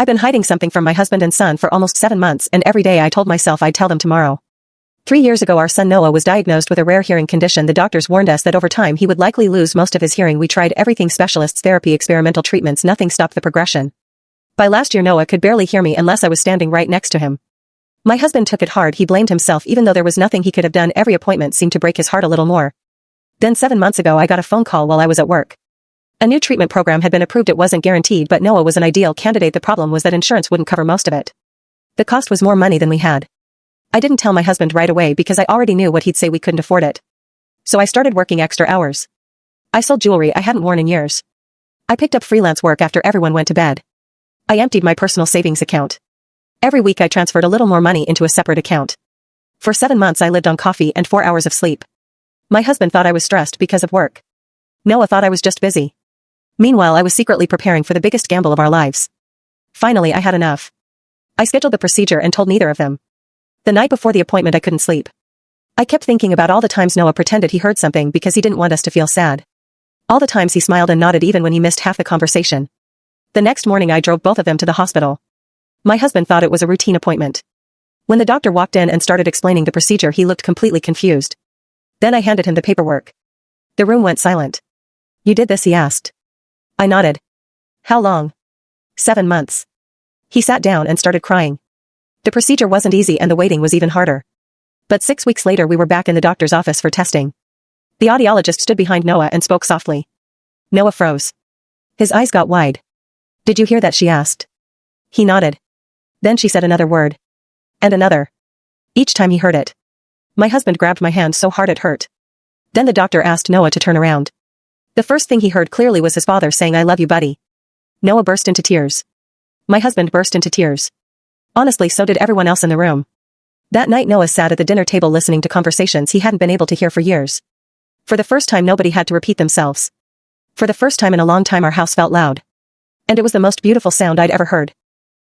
I've been hiding something from my husband and son for almost 7 months, and every day I told myself I'd tell them tomorrow. 3 years ago our son Noah was diagnosed with a rare hearing condition. The doctors warned us that over time he would likely lose most of his hearing. We tried everything: specialists, therapy, experimental treatments. Nothing stopped the progression. By last year Noah could barely hear me unless I was standing right next to him. My husband took it hard. He blamed himself even though there was nothing he could have done. Every appointment seemed to break his heart a little more. Then 7 months ago I got a phone call while I was at work. A new treatment program had been approved. It wasn't guaranteed, but Noah was an ideal candidate. The problem was that insurance wouldn't cover most of it. The cost was more money than we had. I didn't tell my husband right away because I already knew what he'd say: we couldn't afford it. So I started working extra hours. I sold jewelry I hadn't worn in years. I picked up freelance work after everyone went to bed. I emptied my personal savings account. Every week I transferred a little more money into a separate account. For 7 months I lived on coffee and 4 hours of sleep. My husband thought I was stressed because of work. Noah thought I was just busy. Meanwhile I was secretly preparing for the biggest gamble of our lives. Finally I had enough. I scheduled the procedure and told neither of them. The night before the appointment I couldn't sleep. I kept thinking about all the times Noah pretended he heard something because he didn't want us to feel sad. All the times he smiled and nodded even when he missed half the conversation. The next morning I drove both of them to the hospital. My husband thought it was a routine appointment. When the doctor walked in and started explaining the procedure he looked completely confused. Then I handed him the paperwork. The room went silent. "You did this?" he asked. I nodded. "How long?" 7 months. He sat down and started crying. The procedure wasn't easy and the waiting was even harder. But 6 weeks later we were back in the doctor's office for testing. The audiologist stood behind Noah and spoke softly. Noah froze. His eyes got wide. "Did you hear that?" she asked. He nodded. Then she said another word. And another. Each time he heard it. My husband grabbed my hand so hard it hurt. Then the doctor asked Noah to turn around. The first thing he heard clearly was his father saying, "I love you, buddy." Noah burst into tears. My husband burst into tears. Honestly, so did everyone else in the room. That night Noah sat at the dinner table listening to conversations he hadn't been able to hear for years. For the first time nobody had to repeat themselves. For the first time in a long time our house felt loud. And it was the most beautiful sound I'd ever heard.